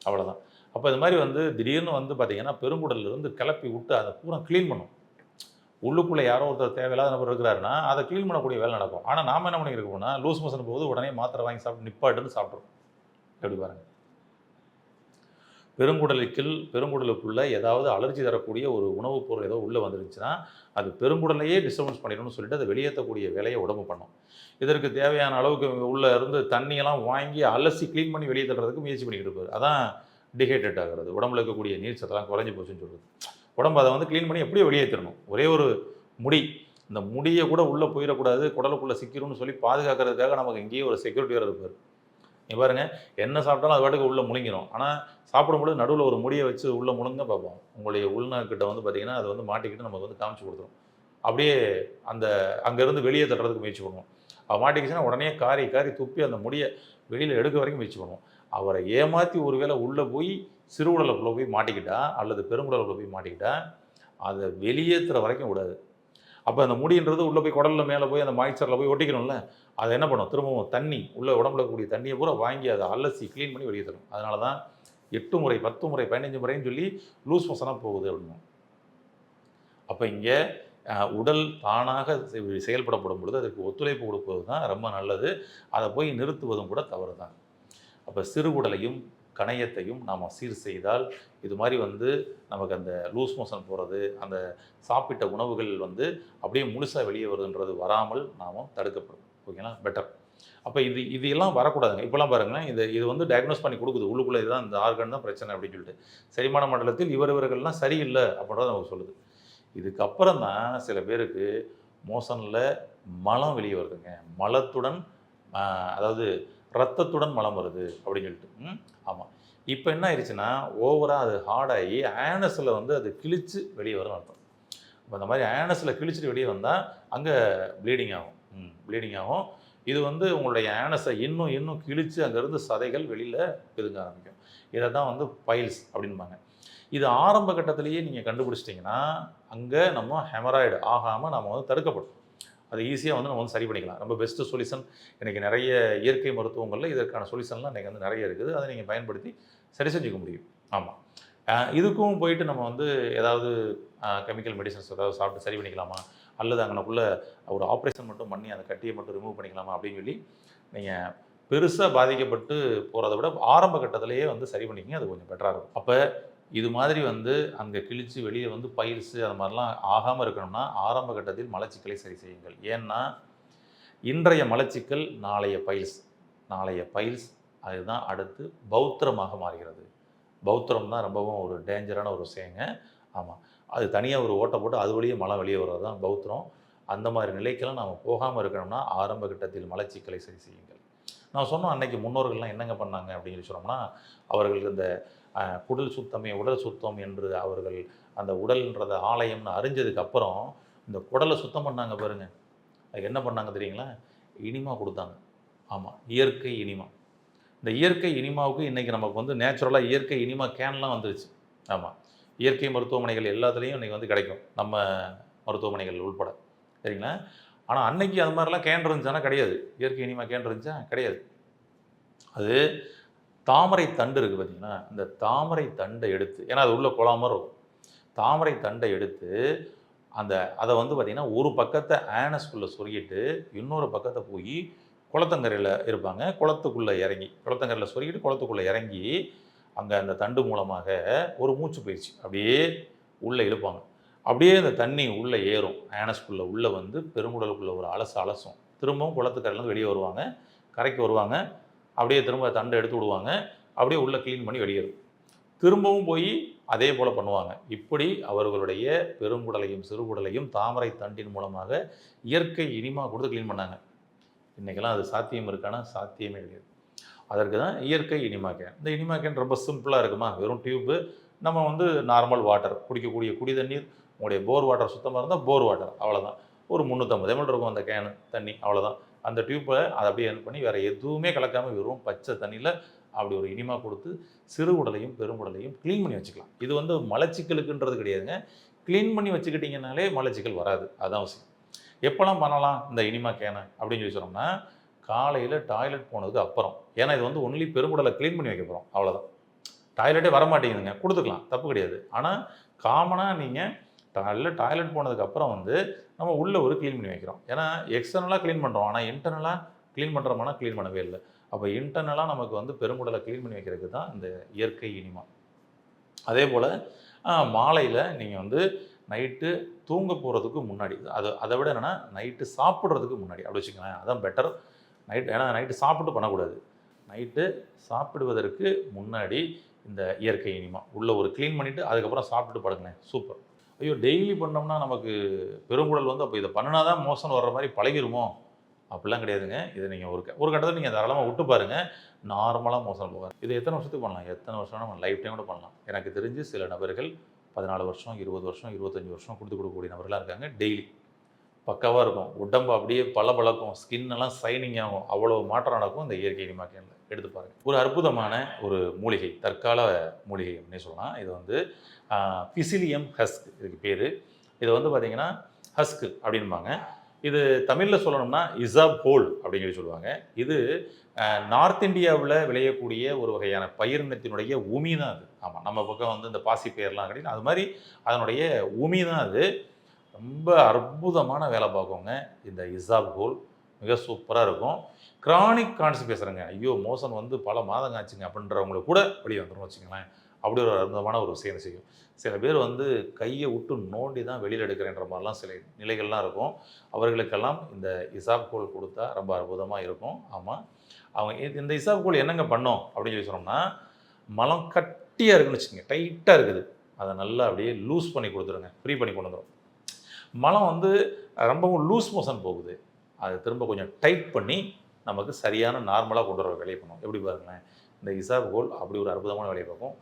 அவ்வளோதான். அப்போ இது மாதிரி வந்து திடீர்னு வந்து பார்த்தீங்கன்னா பெருங்குடல்லேருந்து கிளப்பி விட்டு அதை பூரா க்ளீன் பண்ணும். உள்ளுக்குள்ளே யாரோ ஒருத்தர் தேவையில்லாத நபர் இருக்கிறாருன்னா அதை க்ளீன் பண்ணக்கூடிய வேலை நடக்கும். ஆனால் நாம் என்ன பண்ணியிருக்கோம்னா லூஸ் மோஷன் போகுது உடனே மாத்திரை வாங்கி சாப்பிட்டு நிப்பாட்டுன்னு சாப்பிட்றோம். எப்படி பாருங்கள். பெருங்குடலுக்குள்ளே ஏதாவது அலர்ஜி தரக்கூடிய ஒரு உணவுப் பொருள் ஏதோ உள்ளே வந்துருந்துச்சுன்னா அது பெருங்குடலையே டிஸ்டர்பன்ஸ் பண்ணிடணும்னு சொல்லிட்டு அதை வெளியேற்றக்கூடிய வேலையை உடம்பு பண்ணும். இதற்கு தேவையான அளவுக்கு உள்ளே இருந்து தண்ணியெல்லாம் வாங்கி அலசி க்ளீன் பண்ணி வெளியே தள்ளுறதுக்கு முயற்சி பண்ணிக்கிட்டு இருப்பார். அதான் டிஹைட்ரேட் ஆகிறது, உடம்புல இருக்கக்கூடிய நீர் சத்தெல்லாம் குறைஞ்சி போச்சுன்னு சொல்கிறது. உடம்பு அதை வந்து க்ளீன் பண்ணி எப்படியும் வெளியேற்றணும். ஒரே ஒரு முடி, இந்த முடியை கூட உள்ளே போயிடக்கூடாது, குடலுக்குள்ளே சிக்கிரும்னு சொல்லி பாதுகாக்கிறதுக்காக நமக்கு இங்கேயே ஒரு செக்யூரிட்டி வேறு இருப்பார். நீ பாருங்கள், என்ன சாப்பிட்டாலும் அது பாட்டுக்கு உள்ளே முழுங்கிடும். ஆனால் சாப்பிடும்போது நடுவில் ஒரு முடியை வச்சு உள்ளே முழுங்க பார்ப்போம். உங்களுடைய உள்நாக்கிட்ட வந்து பார்த்திங்கன்னா அது வந்து மாட்டிக்கிட்டு நமக்கு வந்து காமிச்சு கொடுத்துரும். அப்படியே அந்த அங்கேருந்து வெளியே தட்டுறதுக்கு முயற்சி பண்ணுவோம். அவள் மாட்டிக்கிச்சுன்னா உடனே காரி துப்பி அந்த முடியை வெளியில் எடுக்க வரைக்கும் முயற்சி பண்ணுவோம். அவரை ஏமாற்றி ஒரு வேளை உள்ளே போய் சிறுகுடலுக்குள்ளே போய் மாட்டிக்கிட்டா அல்லது பெருங்குடலுக்குள்ளே போய் மாட்டிக்கிட்டா அதை வெளியேற்றுற வரைக்கும் விடாது. அப்போ அந்த முடின்றது உள்ளே போய் குடலில் மேலே போய் அந்த மாய்ச்சரில் போய் ஒட்டிக்கணும்ல, அதை என்ன பண்ணும், திரும்பவும் தண்ணி உள்ளே உடம்புல இருக்கக்கூடிய தண்ணியை பூரா வாங்கி அதை அலசி க்ளீன் பண்ணி வெளியே தரும். அதனால தான் 8 முறை 10 முறை 15 முறைன்னு சொல்லி லூஸ் மோஷனாக போகுது அப்படின்னு. அப்போ இங்கே உடல் தானாக செயல்படப்படும் பொழுது அதற்கு ஒத்துழைப்பு கொடுப்பது தான் ரொம்ப நல்லது. அதை போய் நிறுத்துவதும் கூட தவறு தான். அப்போ சிறுகுடலையும் கணையத்தையும் நாம் சீர் செய்தால் இது மாதிரி வந்து நமக்கு அந்த லூஸ் மோஷன் போகிறது, அந்த சாப்பிட்ட உணவுகள் வந்து அப்படியே முழுசாக வெளியே வருதுன்றது வராமல் நாம் தடுக்கப்படும். ஓகேங்களா? பெட்டர். அப்போ இது எல்லாம் வரக்கூடாதுங்க. இப்போலாம் பாருங்களேன், இது வந்து டயக்னோஸ் பண்ணி கொடுக்குது. உள்ளுக்குள்ளே இதுதான் இந்த ஆர்கன் தான் பிரச்சனை அப்படின்னு சொல்லிட்டு. செரிமான மண்டலத்தில் இவர்கள்லாம் சரியில்லை அப்படின்றத நமக்கு சொல்லுது. இதுக்கப்புறம் தான் சில பேருக்கு மோஷனில் மலம் வெளியே வருதுங்க. மலத்துடன் அதாவது ரத்தத்துடன் மலம் வருது அப்படின்னு சொல்லிட்டு. ஆமாம். இப்போ என்ன ஆயிடுச்சுன்னா ஓவராக அது ஹார்டாகி ஆனஸில் வந்து அது கிழிச்சு வெளியே வரும் அர்த்தம். இப்போ அந்த மாதிரி ஆனஸில் கிழிச்சிட்டு வெளியே வந்தால் அங்கே ப்ளீடிங் ஆகும். இது வந்து உங்களுடைய ஆனஸை இன்னும் கிழிச்சு அங்கேருந்து சதைகள் வெளியில் பிதுங்க ஆரம்பிக்கும். இதை தான் வந்து பைல்ஸ் அப்படின்பாங்க. இது ஆரம்ப கட்டத்திலேயே நீங்கள் கண்டுபிடிச்சிட்டிங்கன்னா அங்கே நம்ம ஹெமராய்டு ஆகாமல் நம்ம வந்து தடுக்கப்படும். அது ஈஸியாக வந்து நம்ம வந்து சரி பண்ணிக்கலாம். ரொம்ப பெஸ்ட்டு சொல்யூஷன். இன்றைக்கி நிறைய இயற்கை மருத்துவங்களில் இதற்கான சொல்யூஷன்லாம் இன்றைக்கி வந்து நிறைய இருக்குது. அதை நீங்கள் பயன்படுத்தி சரி செஞ்சுக்க முடியும். ஆமாம். இதுக்கும் போயிட்டு நம்ம வந்து ஏதாவது கெமிக்கல் மெடிசன்ஸ் ஏதாவது சாப்பிட்டு சரி பண்ணிக்கலாமா, அல்லது அங்கனக்குள்ளே ஒரு ஆப்ரேஷன் மட்டும் பண்ணி அந்த கட்டியை மட்டும் ரிமூவ் பண்ணிக்கலாமா அப்படின்னு சொல்லி நீங்கள் பெருசாக பாதிக்கப்பட்டு போகிறத விட ஆரம்ப கட்டத்திலேயே வந்து சரி பண்ணிக்கிங்க. அது கொஞ்சம் பெட்டராக இருக்கும். அப்போ இது மாதிரி வந்து அங்கே கிழிச்சு வெளியே வந்து பயிர்ஸு அது மாதிரிலாம் ஆகாமல் இருக்கணும்னா ஆரம்ப கட்டத்தில் மலச்சிக்கலை சரி செய்யுங்கள். ஏன்னா இன்றைய மலச்சிக்கல் நாளைய பைல்ஸ் அதுதான் அடுத்து பௌத்திரமாக மாறுகிறது. பௌத்திரம் தான் ரொம்பவும் ஒரு டேஞ்சரான ஒரு விஷயங்க. ஆமாம், அது தனியாக ஒரு ஓட்டை போட்டு அது வழியே மலம் வெளியே வர்றது தான் பௌத்திரம். அந்த மாதிரி நிலைக்கெல்லாம் நாம் போகாமல் இருக்கணும்னா ஆரம்ப கட்டத்தில் மலச்சிக்கலை சரி செய்யுங்கள். நான் சொன்னோம் அன்னைக்கு முன்னோர்கள்லாம் என்னங்க பண்ணாங்க அப்படின்னு சொன்னோம்னா அவர்களுக்கு இந்த குடல் சுத்தமே உடல் சுத்தம் என்று அவர்கள் அந்த உடல்ன்றத ஆலயம்னு அறிஞ்சதுக்கு அப்புறம் இந்த குடலை சுத்தம் பண்ணாங்க பாருங்க. அதுக்கு என்ன பண்ணாங்க தெரியுங்களா? இனிமா கொடுத்தாங்க. ஆமாம், இயற்கை இனிமா. இந்த இயற்கை இனிமாவுக்கு இன்றைக்கி நமக்கு வந்து நேச்சுரலாக இயற்கை இனிமா கேன்லாம் வந்துருச்சு. ஆமாம், இயற்கை மருத்துவமனைகள் எல்லாத்துலேயும் இன்றைக்கி வந்து கிடைக்கும், நம்ம மருத்துவமனைகள் உள்பட. சரிங்களா? ஆனால் அன்னைக்கு அது மாதிரிலாம் கேன் இருந்துச்சானா கிடையாது. இயற்கை இனிமா கேன் இருந்துச்சா கிடையாது. அது தாமரை தண்டு இருக்குது பார்த்தீங்கன்னா, இந்த தாமரை தண்டை எடுத்து, ஏன்னா அது உள்ள குழாம இருக்கும், தாமரை தண்டை எடுத்து அதை வந்து பார்த்திங்கன்னா ஒரு பக்கத்தை ஆனஸ்குள்ளே சொருகிட்டு இன்னொரு பக்கத்தை போய் குளத்தங்கரையில் இருப்பாங்க. குளத்துக்குள்ளே இறங்கி குளத்தங்கரையில் சொருகிட்டு குளத்துக்குள்ளே இறங்கி அங்கே அந்த தண்டு மூலமாக ஒரு மூச்சு பயிற்சி அப்படியே உள்ளே இழுப்பாங்க. அப்படியே அந்த தண்ணி உள்ளே ஏறும். ஆனஸ்குள்ளே உள்ளே வந்து பெருங்குடலுக்குள்ளே ஒரு அலசும். திரும்பவும் குளத்துக்கரையிலேருந்து வெளியே வருவாங்க. கரைக்கு வருவாங்க. அப்படியே திரும்ப தண்டை எடுத்து விடுவாங்க. அப்படியே உள்ளே க்ளீன் பண்ணி வெளியேறும். திரும்பவும் போய் அதே போல் பண்ணுவாங்க. இப்படி அவர்களுடைய பெருங்குடலையும் சிறுகுடலையும் தாமரை தண்டின் மூலமாக இயற்கை இனிமா கொடுத்து க்ளீன் பண்ணாங்க. இன்றைக்கெல்லாம் அது சாத்தியம் இருக்கானா? சாத்தியமே கிடையாது. அதற்கு தான் இயற்கை இனிமா கேன். இந்த இனிமா கேன் ரொம்ப சிம்பிளாக இருக்குமா? வெறும் டியூப்பு. நம்ம வந்து நார்மல் வாட்டர் குடிக்கக்கூடிய குடி தண்ணீர், உங்களுடைய போர் வாட்டர் சுத்தமாக இருந்தால் போர் வாட்டர் அவ்வளோதான். ஒரு 350 ml இருக்கும் அந்த கேனு தண்ணி, அவ்வளோதான். அந்த டியூப்பை அதை அப்படியே என் பண்ணி வேறு எதுவுமே கலக்காமல் வெறும் பச்சை தண்ணியில் அப்படி ஒரு இனிமா கொடுத்து சிறு உடலையும் பெருங்குடலையும் க்ளீன் பண்ணி வச்சுக்கலாம். இது வந்து மலச்சிக்கலுக்குன்றது கிடையாதுங்க. க்ளீன் பண்ணி வச்சுக்கிட்டிங்கனாலே மலச்சிக்கல் வராது. அதுதான் அவசியம். எப்போல்லாம் பண்ணலாம் இந்த இனிமா கேனை அப்படின்னு சொல்லி சொன்னோம்னா, காலையில் டாய்லெட் போனதுக்கு அப்புறம். ஏன்னா இது வந்து ஒன்லி பெருங்குடலை க்ளீன் பண்ணி வைக்க போகிறோம், அவ்வளோதான். டாய்லெட்டே வரமாட்டேங்குதுங்க, கொடுத்துக்கலாம், தப்பு கிடையாது. ஆனால் காமனாக நீங்கள் டாய்லெட் போனதுக்கு அப்புறம் வந்து நம்ம உள்ளே ஒரு க்ளீன் பண்ணி வைக்கிறோம். ஏன்னா எக்ஸ்டர்னலாக க்ளீன் பண்ணுறோம், ஆனால் இன்டர்னலாக க்ளீன் பண்ணுறோம்னா க்ளீன் பண்ணவே இல்லை. அப்போ இன்டர்னலாக நமக்கு வந்து பெருங்குடலை க்ளீன் பண்ணி வைக்கிறதுக்கு தான் இந்த இயற்கை இனிமா. அதே போல் மாலையில் நீங்கள் வந்து நைட்டு தூங்க போகிறதுக்கு முன்னாடி, அதை விட என்னென்னா நைட்டு சாப்பிட்றதுக்கு முன்னாடி அப்படி வச்சுக்கோங்களேன், அதான் பெட்டர். ஏன்னா நைட்டு சாப்பிட்டு பண்ணக்கூடாது. நைட்டு சாப்பிடுவதற்கு முன்னாடி இந்த இயற்கை இனிமா உள்ளே ஒரு க்ளீன் பண்ணிவிட்டு அதுக்கப்புறம் சாப்பிட்டுட்டு படுங்களேன், சூப்பர். ஐயோ டெய்லி பண்ணோம்னா நமக்கு பெருங்குடல் வந்து அப்போ இதை பண்ணினா தான் மோசம் வர்ற மாதிரி பழகிருமோ? அப்படிலாம் கிடையாதுங்க. இதை நீங்கள் ஒரு கட்டத்தில் நீங்கள் தாராளமாக விட்டு பாருங்கள், நார்மலாக மோசம் போவார். இது எத்தனை வருஷத்துக்கு பண்ணலாம்? எத்தனை வருஷம்னா நம்ம லைஃப் டைம் கூட பண்ணலாம். எனக்கு தெரிஞ்சு சில நபர்கள் 14 வருஷம் 20 வருஷம் 25 வருஷம் கொடுக்கக்கூடிய நபர்களாக இருக்காங்க. டெய்லி பக்காவாக இருக்கும், உடம்பு அப்படியே பளபளக்கும், ஸ்கின் எல்லாம் சைனிங் ஆகும், அவ்வளோ மாற்றம் நடக்கும் இந்த இயற்கை இனிமா கேனில். எடுத்து பாருங்கள். ஒரு அற்புதமான ஒரு மூலிகை, தற்கால மூலிகை அப்படின்னு சொல்லலாம். இது வந்து பிசிலியம் ஹஸ்க் இதுக்கு பேர். இது வந்து பார்த்திங்கன்னா ஹஸ்க்கு அப்படின்பாங்க. இது தமிழில் சொல்லணும்னா இசாப் ஹோல் அப்படின்னு சொல்லி சொல்லுவாங்க. இது நார்த் இந்தியாவில் விளையக்கூடிய ஒரு வகையான பயிரினத்தினுடைய உமி தான் அது. ஆமாம், நம்ம பக்கம் வந்து இந்த பாசி பயிரெலாம் கிடையாது, அது மாதிரி அதனுடைய உமி தான் அது. ரொம்ப அற்புதமான வேலை பார்க்குங்க இந்த இசாப் ஹோல். மிக சூப்பராக இருக்கும். கிரானிக் கான்ஸ்டிபேஷனுங்க, ஐயோ மோசன் வந்து பல மாதங்க ஆச்சுங்க அப்படின்றவங்களுக்கு கூட வெளியே வந்துடும் வச்சுங்களேன். அப்படி ஒரு அற்புதமான ஒரு விஷயம் செய்யும். சில பேர் வந்து கையை விட்டு நோண்டி தான் வெளியில் எடுக்கிறேன்ற மாதிரிலாம் சில நிலைகள்லாம் இருக்கும். அவர்களுக்கெல்லாம் இந்த இசாப் கோல் கொடுத்தா ரொம்ப அற்புதமாக இருக்கும். ஆமாம், அவங்க இந்த இசாப் கோல் என்னங்க பண்ணோம் அப்படின்னு சொல்லி சொன்னோம்னா, மலம் கட்டியாக இருக்குன்னு வச்சுக்கோங்க, டைட்டாக இருக்குது, அதை நல்லா அப்படியே லூஸ் பண்ணி கொடுத்துருங்க, ஃப்ரீ பண்ணி கொண்டு வந்துடும். மலம் வந்து ரொம்பவும் லூஸ் மோஷன் போகுது, அதை திரும்ப கொஞ்சம் டைட் பண்ணி நமக்கு சரியான நார்மலாக கொண்டு வர வேலையை பண்ணும். எப்படி பாருங்களேன், இந்த இசாப் கோல் அப்படி ஒரு அற்புதமான வேலையை பார்க்கும்.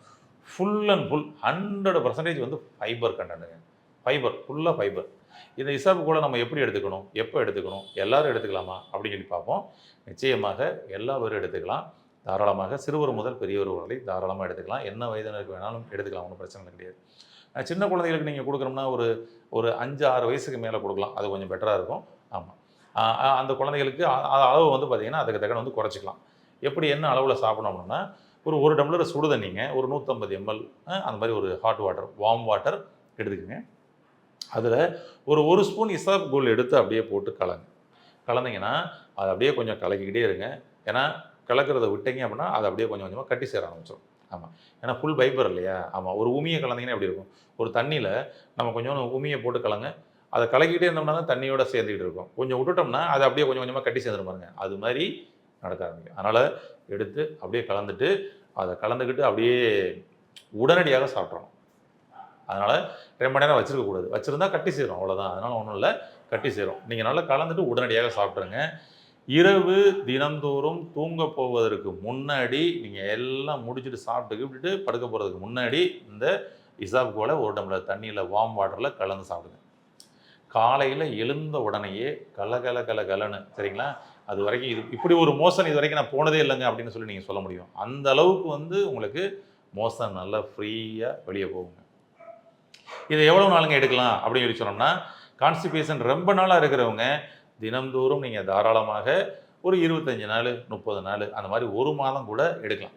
ஃபுல் அண்ட் ஃபுல் 100% வந்து ஃபைபர் கண்டென்ட்டுங்க. ஃபுல்லாக ஃபைபர். இந்த இசாப் கோலை நம்ம எப்படி எடுத்துக்கணும், எப்போ எடுத்துக்கணும், எல்லோரும் எடுத்துக்கலாமா அப்படின்னு சொல்லி பார்ப்போம். நிச்சயமாக எல்லா பேரும் எடுத்துக்கலாம். தாராளமாக சிறுவர் முதல் பெரியவர் வரை தாராளமாக எடுத்துக்கலாம். என்ன வயதினருக்கு வேணாலும் எடுத்துக்கலாம், ஒன்றும் பிரச்சனை கிடையாது. சின்ன குழந்தைகளுக்கு நீங்கள் கொடுக்குறோம்னா ஒரு 5-6 வயசுக்கு மேலே கொடுக்கலாம், அது கொஞ்சம் பெட்டராக இருக்கும். ஆமாம், அந்த குழந்தைகளுக்கு அளவு வந்து பார்த்திங்கன்னா அதுக்கு தக்கன வந்து குறைச்சிக்கலாம். எப்படி என்ன அளவில் சாப்பிடணும் அப்படின்னா, ஒரு டம்ளர் சுடு தண்ணிங்க, ஒரு 150 ml அந்த மாதிரி ஒரு ஹாட் வாட்டர், வார்ம் வாட்டர் எடுத்துக்கோங்க. அதில் ஒரு ஸ்பூன் இசாப் கோல் எடுத்து அப்படியே போட்டு கலந்தீங்கன்னா அதை அப்படியே கொஞ்சம் கலக்கிக்கிட்டே இருங்க. ஏன்னா கலக்கிறத விட்டீங்க அப்படின்னா அதை அப்படியே கொஞ்சம் கொஞ்சமாக கட்டி சேர ஆரம்பிச்சிடும். ஆமாம், ஏன்னா ஃபுல் ஃபைபர் இல்லையா. ஆமாம், ஒரு உமியை கலந்தீங்கன்னா எப்படி இருக்கும், ஒரு தண்ணியில் நம்ம கொஞ்சம் உமியை போட்டு அதை கலக்கிட்டே இருந்தோம்னா தான் தண்ணியோட சேர்ந்துக்கிட்டு இருக்கும். கொஞ்சம் விட்டுட்டோம்னா அதை அப்படியே கொஞ்சம் கொஞ்சமாக கட்டி சேர்ந்துடும் பாருங்க, அது மாதிரி நடக்க ஆரம்பிக்கும். அதனால் எடுத்து அப்படியே அதை கலந்துக்கிட்டு அப்படியே உடனடியாக சாப்பிட்றணும். அதனால் 2 மணி நேரம் வச்சுருக்கக்கூடாது, வச்சுருந்தா கட்டி சேரும், அவ்வளோதான். அதனால் ஒன்றும் இல்லை, கட்டி சேரும். நீங்கள் நல்லா கலந்துட்டு உடனடியாக சாப்பிட்ருங்க. இரவு தினந்தோறும் தூங்க போவதற்கு முன்னாடி நீங்கள் எல்லாம் முடிச்சுட்டு விட்டுட்டு படுக்க போகிறதுக்கு முன்னாடி இந்த இசாப் கோலை ஒரு டம்ளர் தண்ணியில் வார்ம் வாட்டரில் கலந்து சாப்பிடுங்க. காலையில் எழுந்த உடனேயே கலன்னு, சரிங்களா, அது வரைக்கும் இப்படி ஒரு மோசன் இது வரைக்கும் நான் போனதே இல்லைங்க அப்படின்னு சொல்லி நீங்கள் சொல்ல முடியும். அந்த அளவுக்கு வந்து உங்களுக்கு மோசன் நல்லா ஃப்ரீயாக வெளியே போகுங்க. இதை எவ்வளோ நாளுங்க எடுக்கலாம் அப்படின்னு சொல்லி சொன்னோம்னா, கான்ஸ்டிபேஷன் ரொம்ப நாளாக இருக்கிறவங்க தினந்தோறும் நீங்கள் தாராளமாக ஒரு 25 நாள் 30 நாள் அந்த மாதிரி 1 மாதம் கூட எடுக்கலாம்.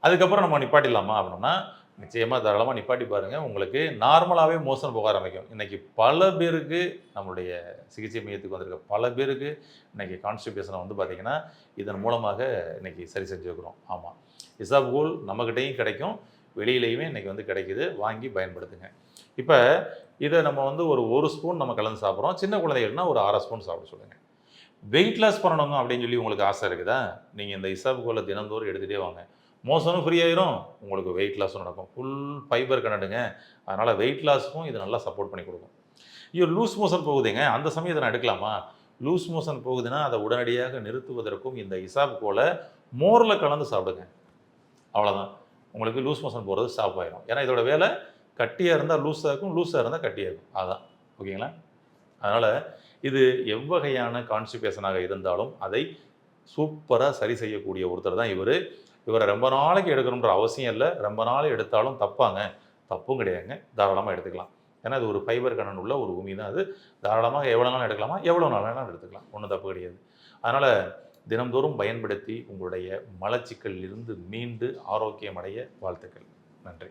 அதுக்கப்புறம் நம்ம நிப்பாட்டிடலாமா அப்படின்னா, நிச்சயமா தாராளமா நிப்பாட்டி பாருங்க. உங்களுக்கு நார்மலாவே மோஷன் போக ஆரம்பிக்கும். இன்னைக்கு பல பேருக்கு நம்முடைய சிகிச்சை மையத்துக்கு வந்திருக்க பல பேருக்கு இன்னைக்கு கான்ஸ்டிபேஷன வந்து பார்த்தீங்கன்னா, இதன் மூலமாக இன்னைக்கு சரி செஞ்சிருக்கிறோம். ஆமா. இசாப்கோல் நம்மகிட்டயும் கிடைக்கும். வெளியிலயுமே இன்னைக்கு வந்து கிடைக்குது. வாங்கி பயன்படுத்துங்க. இப்ப இத நம்ம வந்து ஒரு 1 ஸ்பூன் நம்ம கலந்து சாப்பிடுறோம். சின்ன குழந்தைகள்னா ஒரு 1/2 ஸ்பூன் சாப்பிட சொல்லுங்க. வெயிட் லாஸ் பண்ணணுங்க அப்படின்னு சொல்லி உங்களுக்கு ஆசை இருக்குதா? நீங்க இந்த இசாப்கோல தினந்தோறும் எடுத்துட்டே வாங்க. மோஷனும் ஃப்ரீ ஆயிரும். உங்களுக்கு வெயிட் லாஸும் நடக்கும். ஃபுல் ஃபைபர் கன்டென்ட்டுங்க. அதனால வெயிட் லாஸ்க்கும் இது நல்லா சப்போர்ட் பண்ணி குடுக்கும். ஐயோ! லூஸ் மோஷன் போகுதேங்க. அந்த சமயத்த நான் எடுக்கலாமா? லூஸ் மோஷன் போகுதுன்னா, அத உடனடியாக நிறுத்துவதற்கும் இந்த இசாப்கோல மோர்ல கலந்து சாப்பிடுங்க. அவ்வளோதான். உங்களுக்கு லூஸ் மோஷன் போறது ஸ்டாப் ஆயிரும். ஏன்னா இதோட வேலை கட்டியா இருந்தா லூஸா இருக்கும், லூஸா இருந்தா கட்டியா இருக்கும். அதான். ஓகேங்களா? அதனால இது எவ்வகையான கான்ஸ்டிபேஷனாக இருந்தாலும், அதை சூப்பரா சரி செய்யக்கூடிய ஒருத்தர் தான் இவரு. இவர ரொம்ப நாளைக்கு எடுக்கணுன்ற அவசியம் இல்ல. ரொம்ப நாள் எடுத்தாலும் தப்பாங்க? தப்பும் கிடையாதுங்க. தாராளமா எடுத்துக்கலாம். ஏன்னா, இது ஒரு ஃபைபர் கன்டென்ட் உள்ள ஒரு உமி தான் அது. தாராளமா எவ்வளோ நாள் எடுக்கலாமா? எவ்வளோ நாள் வேணாலும் எடுத்துக்கலாம். ஒண்ணும் தப்பு கிடையாது. அதனால தினம்தோறும் பயன்படுத்தி உங்களுடைய மலச்சிக்கலிலிருந்து மீண்டு ஆரோக்கியம் அடைய வாழ்த்துக்கள். நன்றி.